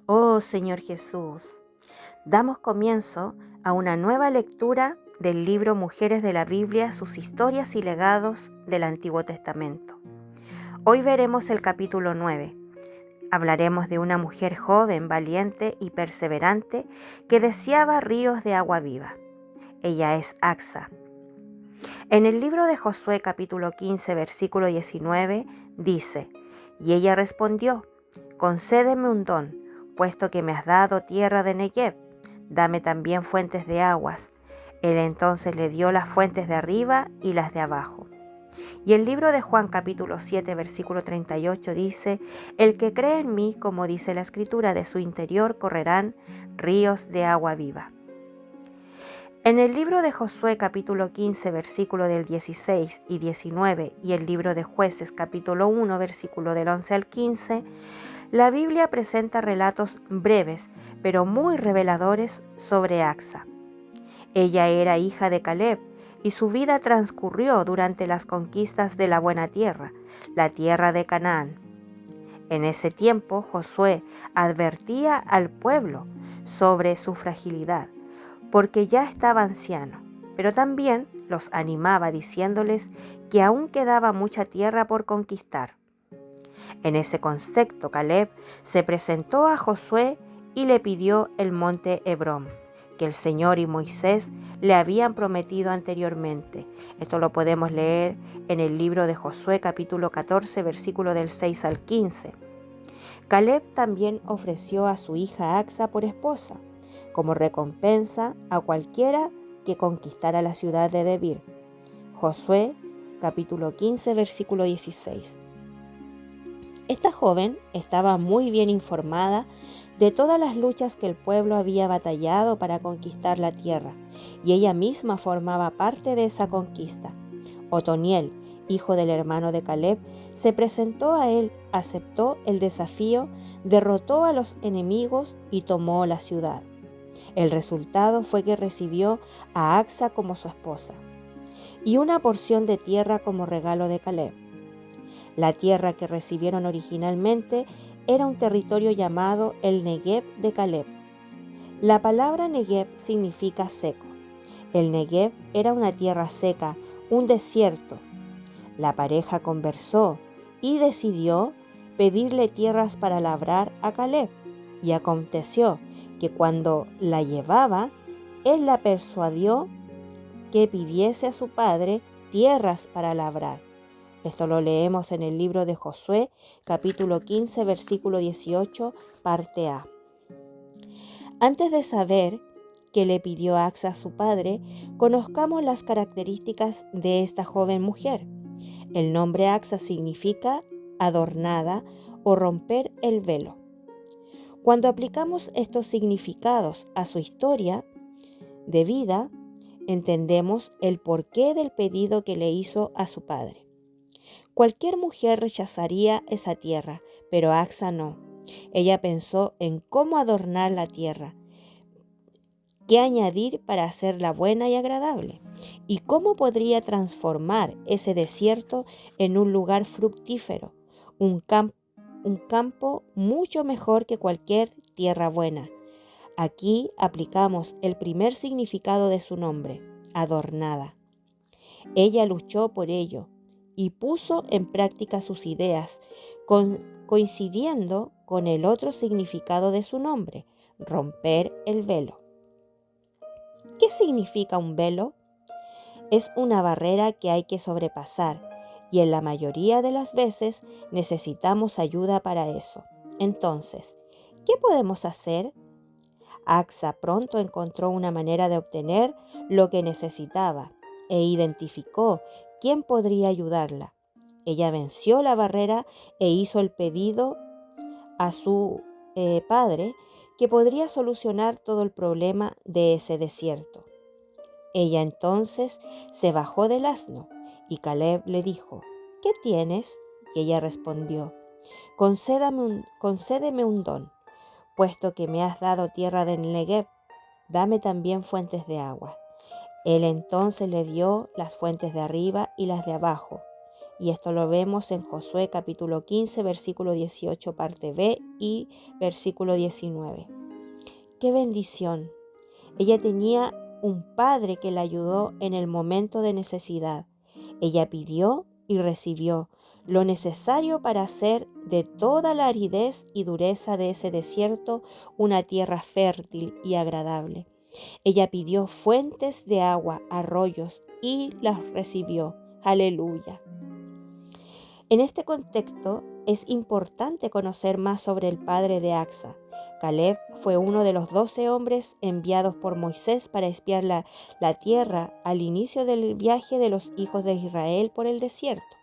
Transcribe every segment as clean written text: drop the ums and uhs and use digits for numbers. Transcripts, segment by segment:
Oh Señor Jesús, damos comienzo a una nueva lectura del libro Mujeres de la Biblia, sus historias y legados del Antiguo Testamento. Hoy veremos el capítulo 9. Hablaremos de una mujer joven, valiente y perseverante que deseaba ríos de agua viva. Ella es Axa. En el libro de Josué capítulo 15, versículo 19, dice: Y ella respondió: Concédeme un don, puesto que me has dado tierra de Negev, dame también fuentes de aguas. Él entonces le dio las fuentes de arriba y las de abajo. Y el libro de Juan capítulo 7, versículo 38 dice: El que cree en mí, como dice la Escritura, de su interior correrán ríos de agua viva. En el libro de Josué capítulo 15, versículo del 16 y 19 y el libro de Jueces capítulo 1, versículo del 11 al 15, la Biblia presenta relatos breves, pero muy reveladores sobre Axa. Ella era hija de Caleb y su vida transcurrió durante las conquistas de la Buena Tierra, la tierra de Canaán. En ese tiempo, Josué advertía al pueblo sobre su fragilidad, porque ya estaba anciano, pero también los animaba diciéndoles que aún quedaba mucha tierra por conquistar. En ese concepto, Caleb se presentó a Josué y le pidió el monte Hebrón, que el Señor y Moisés le habían prometido anteriormente. Esto lo podemos leer en el libro de Josué capítulo 14, versículo del 6 al 15. Caleb también ofreció a su hija Axa por esposa, como recompensa a cualquiera que conquistara la ciudad de Debir. Josué capítulo 15, versículo 16. Esta joven estaba muy bien informada de todas las luchas que el pueblo había batallado para conquistar la tierra, y ella misma formaba parte de esa conquista. Otoniel, hijo del hermano de Caleb, se presentó a él, aceptó el desafío, derrotó a los enemigos y tomó la ciudad. El resultado fue que recibió a Axa como su esposa y una porción de tierra como regalo de Caleb. La tierra que recibieron originalmente era un territorio llamado el Negev de Caleb. La palabra Negev significa seco. El Negev era una tierra seca, un desierto. La pareja conversó y decidió pedirle tierras para labrar a Caleb. Y aconteció que cuando la llevaba, él la persuadió que pidiese a su padre tierras para labrar. Esto lo leemos en el libro de Josué, capítulo 15, versículo 18, parte A. Antes de saber qué le pidió Axa a su padre, conozcamos las características de esta joven mujer. El nombre Axa significa adornada o romper el velo. Cuando aplicamos estos significados a su historia de vida, entendemos el porqué del pedido que le hizo a su padre. Cualquier mujer rechazaría esa tierra, pero Axa no. Ella pensó en cómo adornar la tierra, qué añadir para hacerla buena y agradable, y cómo podría transformar ese desierto en un lugar fructífero, un campo mucho mejor que cualquier tierra buena. Aquí aplicamos el primer significado de su nombre, adornada. Ella luchó por ello y puso en práctica sus ideas, coincidiendo con el otro significado de su nombre, romper el velo. ¿Qué significa un velo? Es una barrera que hay que sobrepasar y en la mayoría de las veces necesitamos ayuda para eso. Entonces, ¿qué podemos hacer? Axa pronto encontró una manera de obtener lo que necesitaba e identificó quién podría ayudarla. Ella venció la barrera e hizo el pedido a su padre que podría solucionar todo el problema de ese desierto. Ella entonces se bajó del asno y Caleb le dijo: ¿Qué tienes? Y ella respondió: concédeme un don, puesto que me has dado tierra del Negev, dame también fuentes de agua. Él entonces le dio las fuentes de arriba y las de abajo, y esto lo vemos en Josué capítulo 15, versículo 18, parte B y versículo 19. ¡Qué bendición! Ella tenía un padre que la ayudó en el momento de necesidad. Ella pidió y recibió lo necesario para hacer de toda la aridez y dureza de ese desierto una tierra fértil y agradable. Ella pidió fuentes de agua, arroyos, y las recibió. Aleluya. En este contexto es importante conocer más sobre el padre de Axa. Caleb fue uno de los 12 hombres enviados por Moisés para espiar la tierra al inicio del viaje de los hijos de Israel por el desierto.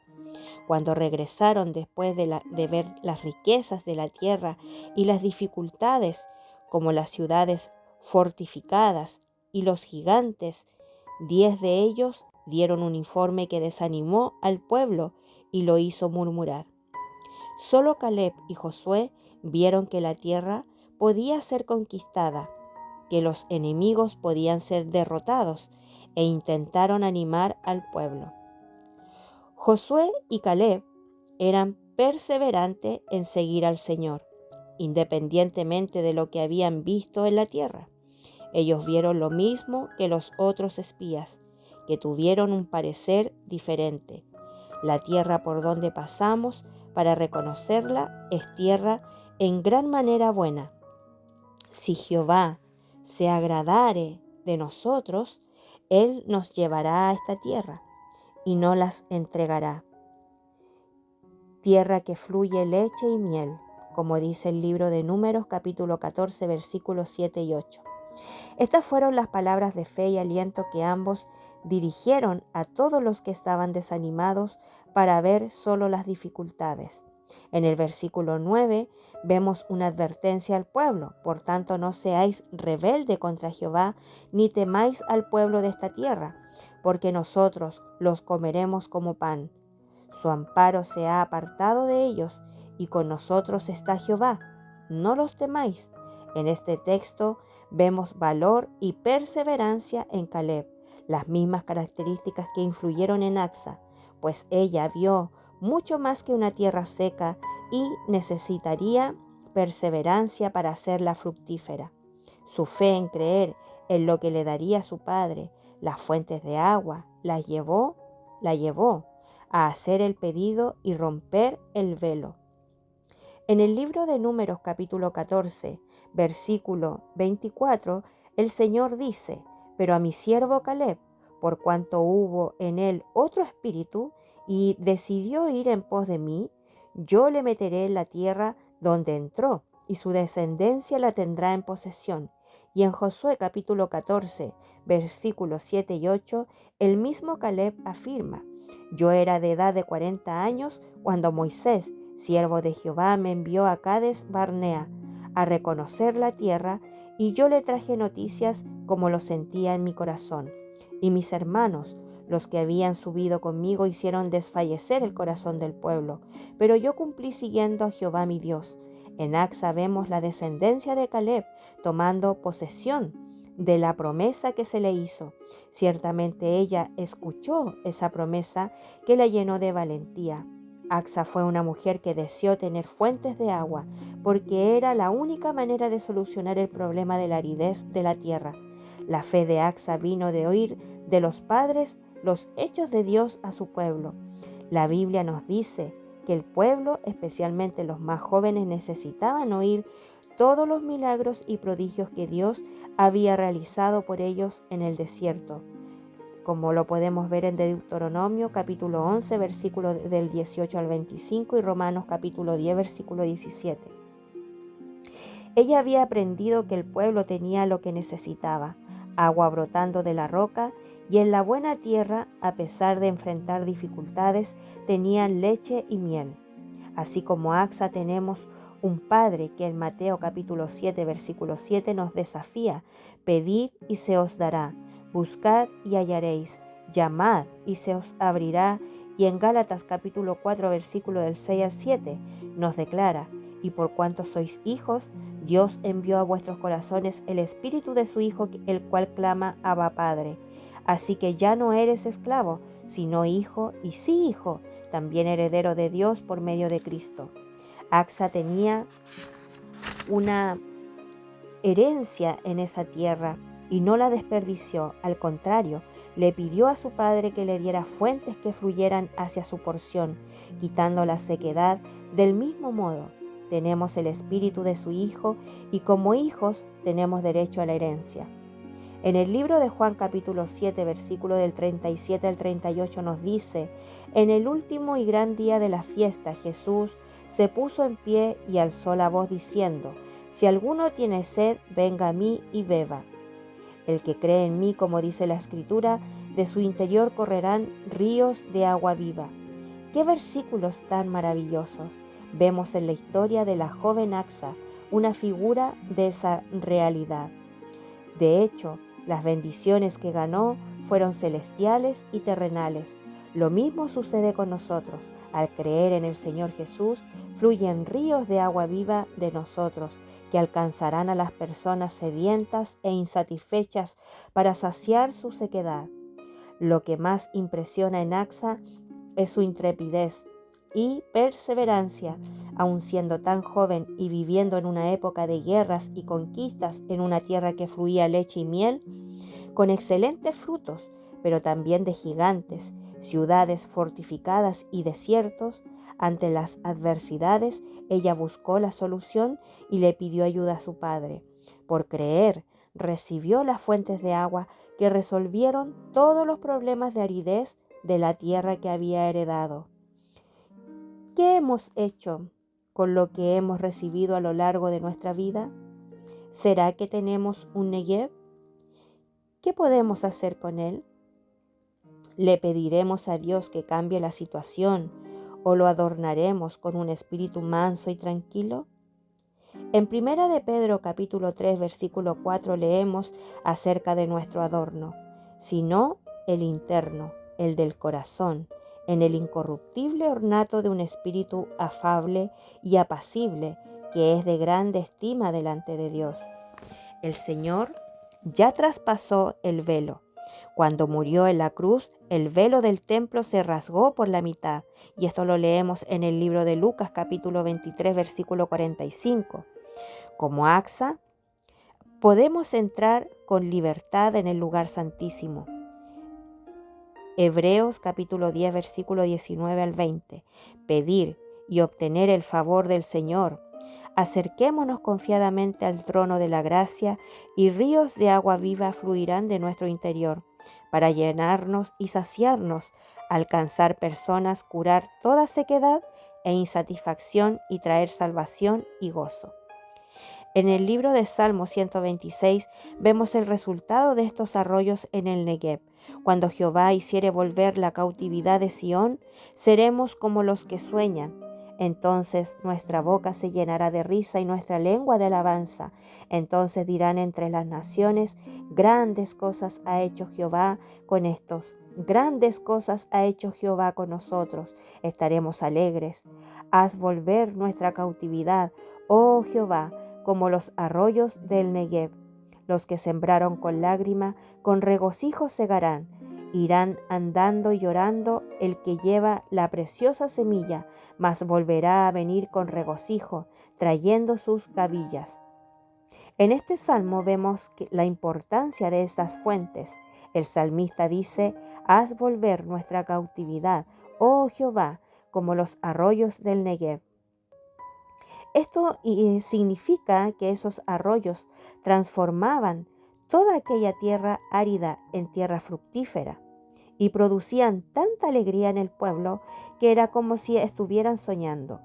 Cuando regresaron después de ver las riquezas de la tierra y las dificultades, como las ciudades fortificadas y los gigantes, 10 de ellos dieron un informe que desanimó al pueblo y lo hizo murmurar. Solo Caleb y Josué vieron que la tierra podía ser conquistada, que los enemigos podían ser derrotados, e intentaron animar al pueblo. Josué y Caleb eran perseverantes en seguir al Señor, independientemente de lo que habían visto en la tierra. Ellos vieron lo mismo que los otros espías, que tuvieron un parecer diferente. La tierra por donde pasamos para reconocerla es tierra en gran manera buena. Si Jehová se agradare de nosotros, Él nos llevará a esta tierra y no las entregará. Tierra que fluye leche y miel, como dice el libro de Números capítulo 14 versículos 7 y 8. Estas fueron las palabras de fe y aliento que ambos dirigieron a todos los que estaban desanimados para ver solo las dificultades. En el versículo 9 vemos una advertencia al pueblo: por tanto no seáis rebelde contra Jehová, ni temáis al pueblo de esta tierra, porque nosotros los comeremos como pan. Su amparo se ha apartado de ellos, y con nosotros está Jehová. No los temáis. En este texto vemos valor y perseverancia en Caleb, las mismas características que influyeron en Axa, pues ella vio mucho más que una tierra seca y necesitaría perseverancia para hacerla fructífera. Su fe en creer en lo que le daría su padre, las fuentes de agua, la llevó a hacer el pedido y romper el velo. En el libro de Números capítulo 14, versículo 24, el Señor dice: pero a mi siervo Caleb, por cuanto hubo en él otro espíritu y decidió ir en pos de mí, yo le meteré en la tierra donde entró, y su descendencia la tendrá en posesión. Y en Josué capítulo 14, versículos 7 y 8, el mismo Caleb afirma: yo era de edad de 40 años cuando Moisés, siervo de Jehová, me envió a Cades Barnea a reconocer la tierra, y yo le traje noticias como lo sentía en mi corazón. Y mis hermanos, los que habían subido conmigo, hicieron desfallecer el corazón del pueblo, pero yo cumplí siguiendo a Jehová mi Dios. En Axa vemos la descendencia de Caleb tomando posesión de la promesa que se le hizo. Ciertamente ella escuchó esa promesa que la llenó de valentía. Axa fue una mujer que deseó tener fuentes de agua, porque era la única manera de solucionar el problema de la aridez de la tierra. La fe de Axa vino de oír de los padres los hechos de Dios a su pueblo. La Biblia nos dice que el pueblo, especialmente los más jóvenes, necesitaban oír todos los milagros y prodigios que Dios había realizado por ellos en el desierto, como lo podemos ver en Deuteronomio capítulo 11, versículo del 18 al 25, y Romanos capítulo 10, versículo 17. Ella había aprendido que el pueblo tenía lo que necesitaba: agua brotando de la roca, y en la buena tierra, a pesar de enfrentar dificultades, tenían leche y miel. Así como Axa, tenemos un Padre que en Mateo capítulo 7, versículo 7 nos desafía: pedid y se os dará, buscad y hallaréis, llamad y se os abrirá. Y en Gálatas capítulo 4, versículo del 6 al 7 nos declara: y por cuanto sois hijos, Dios envió a vuestros corazones el espíritu de su Hijo, el cual clama: Abba Padre. Así que ya no eres esclavo, sino hijo, y sí hijo, también heredero de Dios por medio de Cristo. Axa tenía una herencia en esa tierra y no la desperdició. Al contrario, le pidió a su padre que le diera fuentes que fluyeran hacia su porción, quitando la sequedad. Del mismo modo, tenemos el espíritu de su Hijo y como hijos tenemos derecho a la herencia. En el libro de Juan capítulo 7, versículo del 37 al 38 nos dice: en el último y gran día de la fiesta, Jesús se puso en pie y alzó la voz diciendo: si alguno tiene sed, venga a mí y beba. El que cree en mí, como dice la Escritura, de su interior correrán ríos de agua viva. ¡Qué versículos tan maravillosos! Vemos en la historia de la joven Axa una figura de esa realidad. De hecho, las bendiciones que ganó fueron celestiales y terrenales. Lo mismo sucede con nosotros. Al creer en el Señor Jesús, fluyen ríos de agua viva de nosotros, que alcanzarán a las personas sedientas e insatisfechas para saciar su sequedad. Lo que más impresiona en Axa es su intrepidez y perseverancia, aun siendo tan joven y viviendo en una época de guerras y conquistas en una tierra que fluía leche y miel, con excelentes frutos, pero también de gigantes, ciudades fortificadas y desiertos. Ante las adversidades, ella buscó la solución y le pidió ayuda a su padre. Por creer, recibió las fuentes de agua que resolvieron todos los problemas de aridez de la tierra que había heredado. ¿Qué hemos hecho con lo que hemos recibido a lo largo de nuestra vida? ¿Será que tenemos un Negev? ¿Qué podemos hacer con él? ¿Le pediremos a Dios que cambie la situación o lo adornaremos con un espíritu manso y tranquilo? En Primera de Pedro capítulo 3 versículo 4 leemos acerca de nuestro adorno, sino el interno, el del corazón, en el incorruptible ornato de un espíritu afable y apacible, que es de grande estima delante de Dios. El Señor ya traspasó el velo. Cuando murió en la cruz, el velo del templo se rasgó por la mitad, y esto lo leemos en el libro de Lucas capítulo 23 versículo 45. Como Axa, podemos entrar con libertad en el lugar santísimo. Hebreos capítulo 10 versículo 19 al 20. Pedir y obtener el favor del Señor. Acerquémonos confiadamente al trono de la gracia y ríos de agua viva fluirán de nuestro interior para llenarnos y saciarnos, alcanzar personas, curar toda sequedad e insatisfacción y traer salvación y gozo. En el libro de Salmos 126 vemos el resultado de estos arroyos en el Negev. Cuando Jehová hiciere volver la cautividad de Sión, seremos como los que sueñan. Entonces nuestra boca se llenará de risa y nuestra lengua de alabanza. Entonces dirán entre las naciones: grandes cosas ha hecho Jehová con estos. Grandes cosas ha hecho Jehová con nosotros. Estaremos alegres. Haz volver nuestra cautividad, oh Jehová, como los arroyos del Negev. Los que sembraron con lágrima, con regocijo segarán. Irán andando y llorando el que lleva la preciosa semilla, mas volverá a venir con regocijo, trayendo sus gavillas. En este salmo vemos la importancia de estas fuentes. El salmista dice: haz volver nuestra cautividad, oh Jehová, como los arroyos del Negev. Esto significa que esos arroyos transformaban toda aquella tierra árida en tierra fructífera y producían tanta alegría en el pueblo que era como si estuvieran soñando.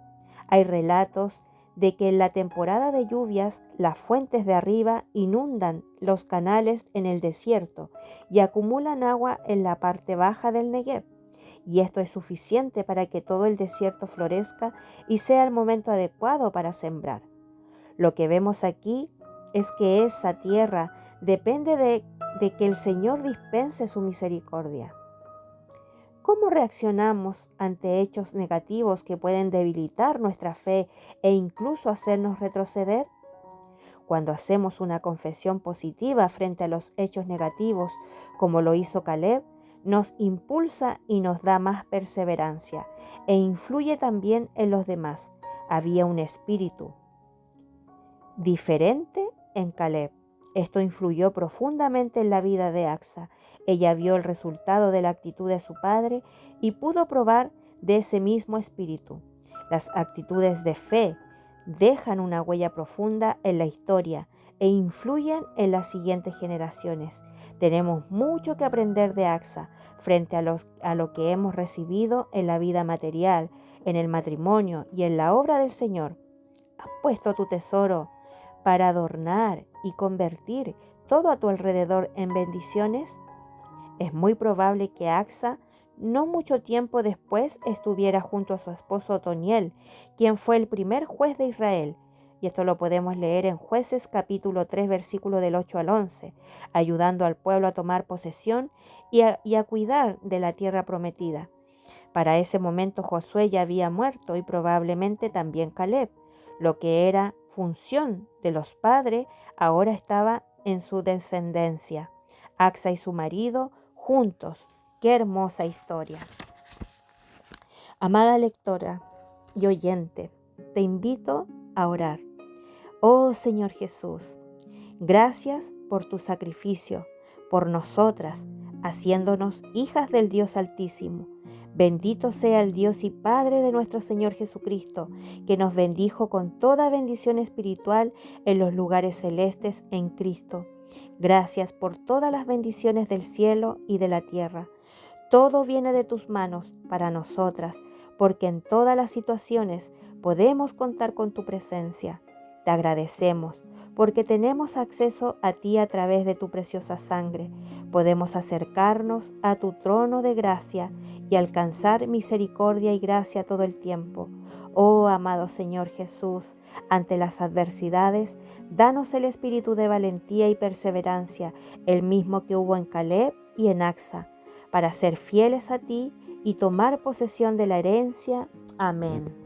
Hay relatos de que en la temporada de lluvias las fuentes de arriba inundan los canales en el desierto y acumulan agua en la parte baja del Negev. Y esto es suficiente para que todo el desierto florezca y sea el momento adecuado para sembrar. Lo que vemos aquí es que esa tierra depende de que el Señor dispense su misericordia. ¿Cómo reaccionamos ante hechos negativos que pueden debilitar nuestra fe e incluso hacernos retroceder? Cuando hacemos una confesión positiva frente a los hechos negativos, como lo hizo Caleb, nos impulsa y nos da más perseverancia e influye también en los demás. Había un espíritu diferente en Caleb. Esto influyó profundamente en la vida de Acsa. Ella vio el resultado de la actitud de su padre y pudo probar de ese mismo espíritu. Las actitudes de fe dejan una huella profunda en la historia e influyen en las siguientes generaciones. Tenemos mucho que aprender de Acsa frente a lo que hemos recibido en la vida material, en el matrimonio y en la obra del Señor. ¿Has puesto tu tesoro para adornar y convertir todo a tu alrededor en bendiciones? Es muy probable que Acsa no mucho tiempo después estuviera junto a su esposo Otoniel, quien fue el primer juez de Israel. Y esto lo podemos leer en Jueces capítulo 3, versículo del 8 al 11, ayudando al pueblo a tomar posesión y a cuidar de la tierra prometida. Para ese momento Josué ya había muerto y probablemente también Caleb. Lo que era función de los padres ahora estaba en su descendencia. Acsa y su marido juntos. ¡Qué hermosa historia! Amada lectora y oyente, te invito a orar. Oh Señor Jesús, gracias por tu sacrificio, por nosotras, haciéndonos hijas del Dios Altísimo. Bendito sea el Dios y Padre de nuestro Señor Jesucristo, que nos bendijo con toda bendición espiritual en los lugares celestes en Cristo. Gracias por todas las bendiciones del cielo y de la tierra. Todo viene de tus manos para nosotras, porque en todas las situaciones podemos contar con tu presencia. Te agradecemos porque tenemos acceso a ti a través de tu preciosa sangre. Podemos acercarnos a tu trono de gracia y alcanzar misericordia y gracia todo el tiempo. Oh, amado Señor Jesús, ante las adversidades, danos el espíritu de valentía y perseverancia, el mismo que hubo en Caleb y en Acsa, para ser fieles a ti y tomar posesión de la herencia. Amén.